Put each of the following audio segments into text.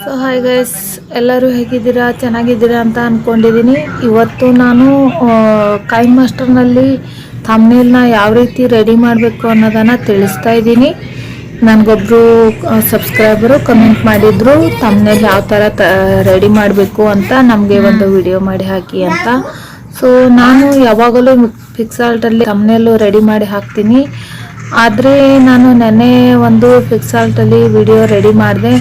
So hi guys, ಎಲ್ಲರೂ ಹೇಗಿದ್ದೀರಾ? ಚೆನ್ನಾಗಿದ್ದೀರಾ ಅಂತ ಅಂದ್ಕೊಂಡಿದ್ದೀನಿ. ಇವತ್ತು ನಾನು ಕೈನ್ ಮಾಸ್ಟರ್ನಲ್ಲಿ ಥಂಬ್ನೇಲ್ನ ಯಾವ ರೀತಿ ರೆಡಿ ಮಾಡಬೇಕು ಅನ್ನೋದನ್ನು ತಿಳಿಸ್ತಾ ಇದ್ದೀನಿ. ನನಗೊಬ್ಬರು ಸಬ್ಸ್ಕ್ರೈಬರು ಕಮೆಂಟ್ ಮಾಡಿದರು ಥಂಬ್ನೇಲ್ ಯಾವ ಥರ ರೆಡಿ ಮಾಡಬೇಕು ಅಂತ, ನಮಗೆ ಒಂದು ವಿಡಿಯೋ ಮಾಡಿ ಹಾಕಿ ಅಂತ. ಸೊ ನಾನು ಯಾವಾಗಲೂ ಪಿಕ್ಸಾರ್ಟಲ್ಲಿ ಥಂಬ್ನೇಲು ರೆಡಿ ಮಾಡಿ ಹಾಕ್ತೀನಿ. ಆದರೆ ನಾನು ನೆನ್ನೆ ಒಂದು ಪಿಕ್ಸಾರ್ಟಲ್ಲಿ ವಿಡಿಯೋ ರೆಡಿ ಮಾಡಿದೆ.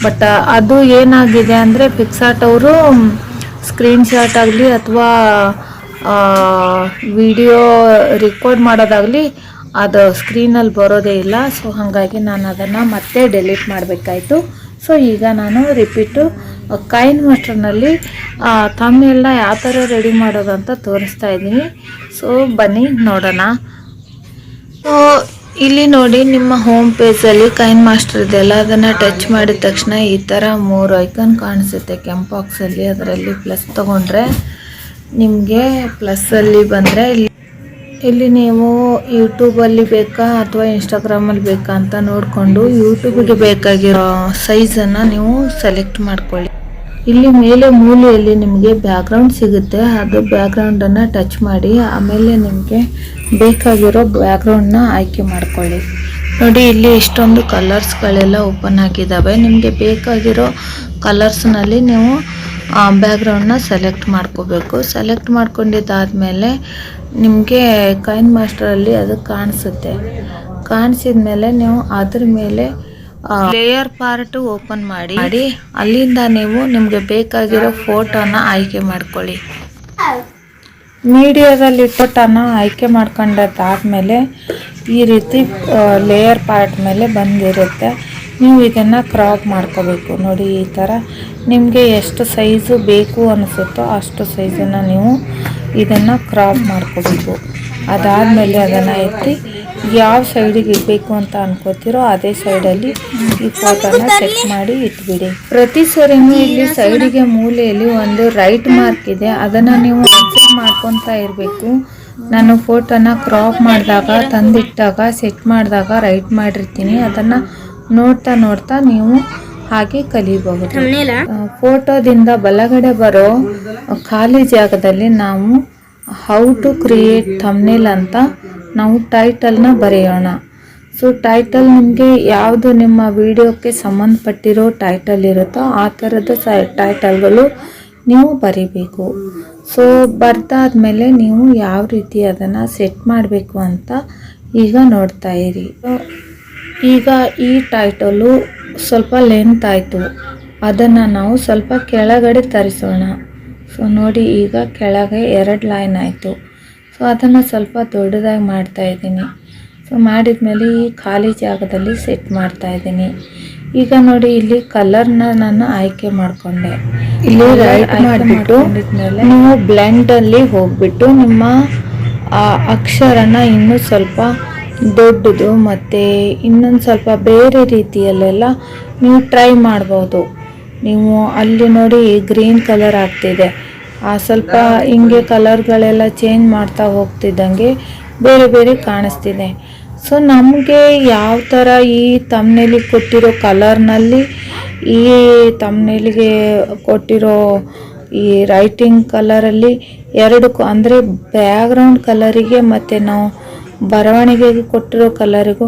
ಬಟ್ ಅದು ಏನಾಗಿದೆ ಅಂದರೆ, ಪಿಕ್ಸಾರ್ಟ್ ಅವರು ಸ್ಕ್ರೀನ್ಶಾಟ್ ಆಗಲಿ ಅಥವಾ ವಿಡಿಯೋ ರೆಕಾರ್ಡ್ ಮಾಡೋದಾಗಲಿ ಅದು ಸ್ಕ್ರೀನಲ್ಲಿ ಬರೋದೇ ಇಲ್ಲ. ಸೊ ಹಾಗಾಗಿ ನಾನು ಅದನ್ನು ಮತ್ತೆ ಡೆಲೀಟ್ ಮಾಡಬೇಕಾಯ್ತು. ಸೊ ಈಗ ನಾನು ರಿಪೀಟು ಕೈನ್ ಮಾಸ್ಟರ್ನಲ್ಲಿ ಥಂಬ್ನೇಲ್ನ ಯಾವ ಥರ ರೆಡಿ ಮಾಡೋದಂತ ತೋರಿಸ್ತಾ ಇದ್ದೀನಿ. ಸೊ ಬನ್ನಿ ನೋಡೋಣ. ಸೊ ಇಲ್ಲಿ ನೋಡಿ, ನಿಮ್ಮ ಹೋಮ್ ಪೇಜಲ್ಲಿ ಕೈನ್ ಮಾಸ್ಟರ್ ಇದೆಲ್ಲ, ಅದನ್ನು ಟಚ್ ಮಾಡಿದ ತಕ್ಷಣ ಈ ಥರ 3 ಐಕನ್ ಕಾಣಿಸುತ್ತೆ ಕೆಂಪು ಬಾಕ್ಸಲ್ಲಿ. ಅದರಲ್ಲಿ ಪ್ಲಸ್ ತೊಗೊಂಡ್ರೆ ನಿಮಗೆ ಪ್ಲಸ್ಸಲ್ಲಿ ಬಂದರೆ ಇಲ್ಲಿ ನೀವು ಯೂಟ್ಯೂಬಲ್ಲಿ ಬೇಕಾ ಅಥವಾ ಇನ್ಸ್ಟಾಗ್ರಾಮಲ್ಲಿ ಬೇಕಾ ಅಂತ ನೋಡಿಕೊಂಡು ಯೂಟ್ಯೂಬಿಗೆ ಬೇಕಾಗಿರೋ ಸೈಜನ್ನು ನೀವು ಸೆಲೆಕ್ಟ್ ಮಾಡ್ಕೊಳ್ಳಿ. ಇಲ್ಲಿ ಮೇಲೆ ಮೂಲೆಯಲ್ಲಿ ನಿಮಗೆ ಬ್ಯಾಕ್ಗ್ರೌಂಡ್ ಸಿಗುತ್ತೆ. ಅದು ಬ್ಯಾಕ್ಗ್ರೌಂಡನ್ನು ಟಚ್ ಮಾಡಿ ಆಮೇಲೆ ನಿಮಗೆ ಬೇಕಾಗಿರೋ ಬ್ಯಾಕ್ಗ್ರೌಂಡನ್ನ ಆಯ್ಕೆ ಮಾಡ್ಕೊಳ್ಳಿ. ನೋಡಿ, ಇಲ್ಲಿ ಇಷ್ಟೊಂದು ಕಲರ್ಸ್ಗಳೆಲ್ಲ ಓಪನ್ ಆಗಿದ್ದಾವೆ. ನಿಮಗೆ ಬೇಕಾಗಿರೋ ಕಲರ್ಸ್ನಲ್ಲಿ ನೀವು ಬ್ಯಾಕ್ಗ್ರೌಂಡನ್ನ ಸೆಲೆಕ್ಟ್ ಮಾಡ್ಕೋಬೇಕು. ಸೆಲೆಕ್ಟ್ ಮಾಡ್ಕೊಂಡಿದ್ದಾದಮೇಲೆ ನಿಮಗೆ ಕೈನ್ ಮಾಸ್ಟರಲ್ಲಿ ಅದು ಕಾಣಿಸುತ್ತೆ. ಕಾಣಿಸಿದ ಮೇಲೆ ನೀವು ಅದ್ರ ಮೇಲೆ ಲೇಯರ್ ಪಾರ್ಟ್ ಓಪನ್ ಮಾಡಿ ಅಲ್ಲಿಂದ ನೀವು ನಿಮಗೆ ಬೇಕಾಗಿರೋ ಫೋಟೋನ ಆಯ್ಕೆ ಮಾಡ್ಕೊಳ್ಳಿ. ಮೀಡಿಯಾದಲ್ಲಿ ಫೋಟೋನ ಆಯ್ಕೆ ಮಾಡ್ಕೊಂಡಾದ್ಮೇಲೆ ಈ ರೀತಿ ಲೇಯರ್ ಪಾರ್ಟ್ ಮೇಲೆ ಬಂದಿರುತ್ತೆ. ನೀವು ಇದನ್ನು ಕ್ರಾಪ್ ಮಾಡ್ಕೋಬೇಕು. ನೋಡಿ, ಈ ಥರ ನಿಮಗೆ ಎಷ್ಟು ಸೈಜು ಬೇಕು ಅನಿಸುತ್ತೋ ಅಷ್ಟು ಸೈಜನ್ನು ನೀವು ಇದನ್ನು ಕ್ರಾಪ್ ಮಾಡ್ಕೋಬೇಕು. ಅದಾದಮೇಲೆ ಅದನ್ನು ಎತ್ತಿ ಯಾವ ಸೈಡಿಗೆ ಇಡಬೇಕು ಅಂತ ಅನ್ಕೋತಿರೋ ಅದೇ ಸೈಡಲ್ಲಿ ಈ ಫೋಟೋನ ಸೆಟ್ ಮಾಡಿ ಇಟ್ಬಿಡಿ. ಪ್ರತಿ ಸರಿನೂ ಇಲ್ಲಿ ಸೈಡಿಗೆ ಮೂಲೆಯಲ್ಲಿ ಒಂದು ರೈಟ್ ಮಾರ್ಕ್ ಇದೆ, ಅದನ್ನು ನೀವು ಅಬ್ಸರ್ವ್ ಮಾಡ್ಕೊತಾ ಇರಬೇಕು. ನಾನು ಫೋಟೋನ ಕ್ರಾಪ್ ಮಾಡಿದಾಗ, ತಂದಿಟ್ಟಾಗ, ಸೆಟ್ ಮಾಡಿದಾಗ ರೈಟ್ ಮಾಡಿರ್ತೀನಿ. ಅದನ್ನು ನೋಡ್ತಾ ನೋಡ್ತಾ ನೀವು ಹಾಗೆ ಕಲಿಬಹುದು. ಫೋಟೋದಿಂದ ಬಲಗಡೆ ಬರೋ ಖಾಲಿ ಜಾಗದಲ್ಲಿ ನಾವು ಹೌ ಟು ಕ್ರಿಯೇಟ್ ಥಂಬ್ನೇಲ್ ಅಂತ ನಾವು ಟೈಟಲ್ನ ಬರೆಯೋಣ. ಸೊ ಟೈಟಲ್ ನಿಮಗೆ ಯಾವುದು ನಿಮ್ಮ ವಿಡಿಯೋಕ್ಕೆ ಸಂಬಂಧಪಟ್ಟಿರೋ ಟೈಟಲ್ ಇರುತ್ತೋ ಆ ಥರದ ಟೈಟಲ್ಗಳು ನೀವು ಬರಿಬೇಕು. ಸೊ ಬರ್ದಾದ್ಮೇಲೆ ನೀವು ಯಾವ ರೀತಿ ಅದನ್ನು ಸೆಟ್ ಮಾಡಬೇಕು ಅಂತ ಈಗ ನೋಡ್ತಾ ಇರಿ. ಈಗ ಈ ಟೈಟಲು ಸ್ವಲ್ಪ ಲೆಂತ್ ಆಯಿತು, ಅದನ್ನು ನಾವು ಸ್ವಲ್ಪ ಕೆಳಗಡೆ ತರಿಸೋಣ. ಸೊ ನೋಡಿ, ಈಗ ಕೆಳಗೆ 2 ಲೈನ್ ಆಯಿತು. ಸೊ ಅದನ್ನು ಸ್ವಲ್ಪ ದೊಡ್ಡದಾಗಿ ಮಾಡ್ತಾ ಇದ್ದೀನಿ. ಸೊ ಮಾಡಿದ ಮೇಲೆ ಈ ಖಾಲಿ ಜಾಗದಲ್ಲಿ ಸೆಟ್ ಮಾಡ್ತಾ ಇದ್ದೀನಿ. ಈಗ ನೋಡಿ, ಇಲ್ಲಿ ಕಲರ್ನ ನಾನು ಆಯ್ಕೆ ಮಾಡಿಕೊಂಡೆ. ಇಲ್ಲಿ ರೈಟ್ ಮಾಡಿಬಿಟ್ಟು ನೀವು ಬ್ಲೆಂಡಲ್ಲಿ ಹೋಗ್ಬಿಟ್ಟು ನಿಮ್ಮ ಅಕ್ಷರನ ಇನ್ನೂ ಸ್ವಲ್ಪ ದೊಡ್ಡದು ಮತ್ತು ಇನ್ನೊಂದು ಸ್ವಲ್ಪ ಬೇರೆ ರೀತಿಯಲ್ಲೆಲ್ಲ ನೀವು ಟ್ರೈ ಮಾಡ್ಬೋದು. ನೀವು ಅಲ್ಲಿ ನೋಡಿ ಗ್ರೀನ್ ಕಲರ್ ಆಗ್ತಿದೆ, ಸ್ವಲ್ಪ ಹಿಂಗೆ ಕಲರ್ಗಳೆಲ್ಲ ಚೇಂಜ್ ಮಾಡ್ತಾ ಹೋಗ್ತಿದ್ದಂಗೆ ಬೇರೆ ಬೇರೆ ಕಾಣಿಸ್ತಿದೆ. ಸೊ ನಮಗೆ ಯಾವ ಥರ ಈ ಥಂಬ್ನೇಲಿಗೆ ಕೊಟ್ಟಿರೋ ಕಲರ್ನಲ್ಲಿ ಈ ಥಂಬ್ನೇಲಿಗೆ ಕೊಟ್ಟಿರೋ ಈ ರೈಟಿಂಗ್ ಕಲರಲ್ಲಿ ಎರಡಕ್ಕೂ ಅಂದರೆ ಬ್ಯಾಕ್ಗ್ರೌಂಡ್ ಕಲರಿಗೆ ಮತ್ತು ನಾವು ಬರವಣಿಗೆಗೆ ಕೊಟ್ಟಿರೋ ಕಲರಿಗೂ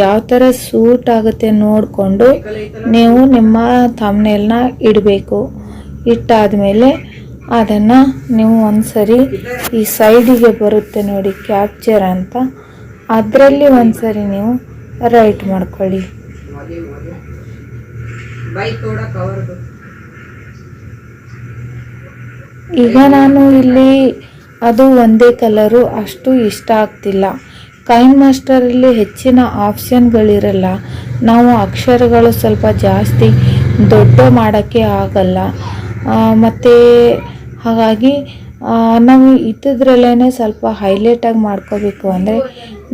ಯಾವ ಥರ ಸೂಟ್ ಆಗುತ್ತೆ ನೋಡಿಕೊಂಡು ನೀವು ನಿಮ್ಮ ಥಂಬ್ನೇಲ್ನ ಇಡಬೇಕು. ಇಟ್ಟಾದಮೇಲೆ ಅದನ್ನು ನೀವು ಒಂದ್ಸರಿ ಈ ಸೈಡಿಗೆ ಬರುತ್ತೆ ನೋಡಿ ಕ್ಯಾಪ್ಚರ್ ಅಂತ, ಅದರಲ್ಲಿ ಒಂದ್ಸರಿ ನೀವು ರೈಟ್ ಮಾಡ್ಕೊಳ್ಳಿ. ಈಗ ನಾನು ಇಲ್ಲಿ ಅದು ಒಂದೇ ಕಲರು ಅಷ್ಟು ಇಷ್ಟ ಆಗ್ತಿಲ್ಲ. ಕೈನ್ ಮಾಸ್ಟರಲ್ಲಿ ಹೆಚ್ಚಿನ ಆಪ್ಷನ್ಗಳಿರಲ್ಲ. ನಾವು ಅಕ್ಷರಗಳು ಸ್ವಲ್ಪ ಜಾಸ್ತಿ ದೊಡ್ಡ ಮಾಡೋಕ್ಕೆ ಆಗಲ್ಲ. ಮತ್ತು ಹಾಗಾಗಿ ನಾವು ಇದ್ದದ್ರಲ್ಲೇ ಸ್ವಲ್ಪ ಹೈಲೈಟಾಗಿ ಮಾಡ್ಕೋಬೇಕು ಅಂದರೆ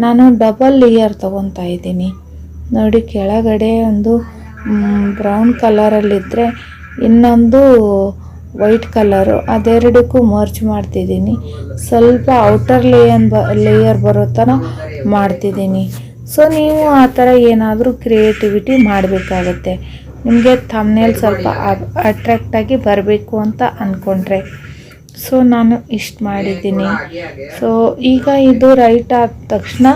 ನಾನು ಡಬಲ್ ಲೇಯರ್ ತೊಗೊತಾ ಇದ್ದೀನಿ. ನೋಡಿ, ಕೆಳಗಡೆ ಒಂದು ಬ್ರೌನ್ ಕಲರಲ್ಲಿದ್ದರೆ ಇನ್ನೊಂದು ವೈಟ್ ಕಲರು, ಅದೆರಡಕ್ಕೂ ಮರ್ಚ್ ಮಾಡ್ತಿದ್ದೀನಿ. ಸ್ವಲ್ಪ ಔಟರ್ ಲೇಯರ್ ಬರೋ ಥರ ಮಾಡ್ತಿದ್ದೀನಿ. ಸೊ ನೀವು ಆ ಥರ ಏನಾದರೂ ಕ್ರಿಯೇಟಿವಿಟಿ ಮಾಡಬೇಕಾಗತ್ತೆ. ನಿಮಗೆ ಥಂಬ್ನೇಲ್ ಸ್ವಲ್ಪ ಅಟ್ರಾಕ್ಟಾಗಿ ಬರಬೇಕು ಅಂತ ಅಂದ್ಕೊಂಡ್ರೆ. ಸೊ ನಾನು ಇಷ್ಟು ಮಾಡಿದ್ದೀನಿ. ಸೊ ಈಗ ಇದು ರೈಟ್ ಆದ ತಕ್ಷಣ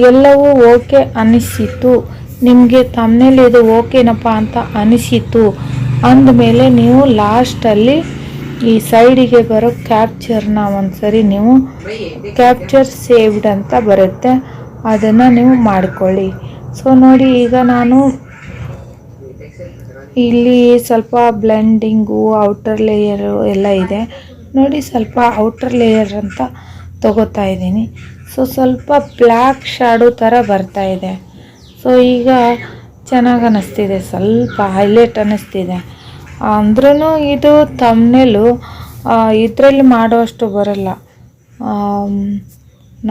ಎಲ್ಲವೂ ಓಕೆ ಅನಿಸಿತು, ನಿಮಗೆ ಥಂಬ್ನೇಲ್ ಇದು ಓಕೆನಪ್ಪ ಅಂತ ಅನಿಸಿತು ಅಂದಮೇಲೆ ನೀವು ಲಾಸ್ಟಲ್ಲಿ ಈ ಸೈಡಿಗೆ ಬರೋ ಕ್ಯಾಪ್ಚರ್ನ ಒಂದ್ಸರಿ ನೀವು ಕ್ಯಾಪ್ಚರ್ ಸೇವ್ಡ್ ಅಂತ ಬರುತ್ತೆ, ಅದನ್ನು ನೀವು ಮಾಡ್ಕೊಳ್ಳಿ. ಸೊ ನೋಡಿ, ಈಗ ನಾನು ಇಲ್ಲಿ ಸ್ವಲ್ಪ ಬ್ಲೆಂಡಿಂಗು ಔಟರ್ ಲೇಯರು ಎಲ್ಲ ಇದೆ ನೋಡಿ. ಸ್ವಲ್ಪ ಔಟರ್ ಲೇಯರ್ ಅಂತ ತಗೋತಾ ಇದ್ದೀನಿ. ಸೊ ಸ್ವಲ್ಪ ಬ್ಲ್ಯಾಕ್ ಶಾಡೋ ಥರ ಬರ್ತಾ ಇದೆ. ಸೊ ಈಗ ಚೆನ್ನಾಗಿ ಅನ್ನಿಸ್ತಿದೆ, ಸ್ವಲ್ಪ ಹೈಲೈಟ್ ಅನ್ನಿಸ್ತಿದೆ. ಅಂದ್ರೂ ಇದು ಥಂಬ್ನೇಲು ಇದರಲ್ಲಿ ಮಾಡೋಷ್ಟು ಬರಲ್ಲ.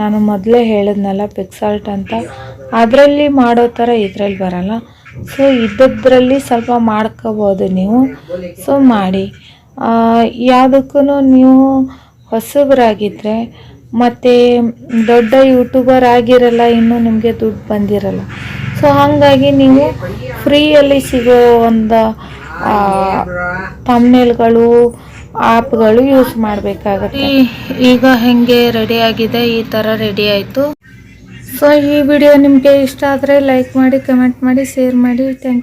ನಾನು ಮೊದಲೇ ಹೇಳಿದ್ನಲ್ಲ ಪಿಕ್ಸಾರ್ಟ್ ಅಂತ, ಅದರಲ್ಲಿ ಮಾಡೋ ಥರ ಇದರಲ್ಲಿ ಬರಲ್ಲ. ಸೊ ಇದರಲ್ಲಿ ಸ್ವಲ್ಪ ಮಾಡ್ಕೋಬೋದು ನೀವು. ಸೊ ಮಾಡಿ, ಯಾವುದಕ್ಕೂ ನೀವು ಹೊಸಬರಾಗಿದ್ದರೆ ಮತ್ತು ದೊಡ್ಡ ಯೂಟ್ಯೂಬರ್ ಆಗಿರಲ್ಲ, ಇನ್ನೂ ನಿಮಗೆ ದುಡ್ಡು ಬಂದಿರಲ್ಲ. ಸೊ ಹಾಗಾಗಿ ನೀವು ಫ್ರೀಯಲ್ಲಿ ಸಿಗೋ ಒಂದು ಥಂಬ್ನೇಲ್ಗಳು ಆ್ಯಪ್ಗಳು ಯೂಸ್ ಮಾಡಬೇಕಾಗತ್ತೆ. ಈಗ ಹೇಗೆ ರೆಡಿ ಆಗಿದೆ, ಈ ಥರ ರೆಡಿ ಆಯಿತು. ಸೊ ಈ ವಿಡಿಯೋ ನಿಮಗೆ ಇಷ್ಟ ಆದರೆ ಲೈಕ್ ಮಾಡಿ, ಕಮೆಂಟ್ ಮಾಡಿ, ಶೇರ್ ಮಾಡಿ. Thank you.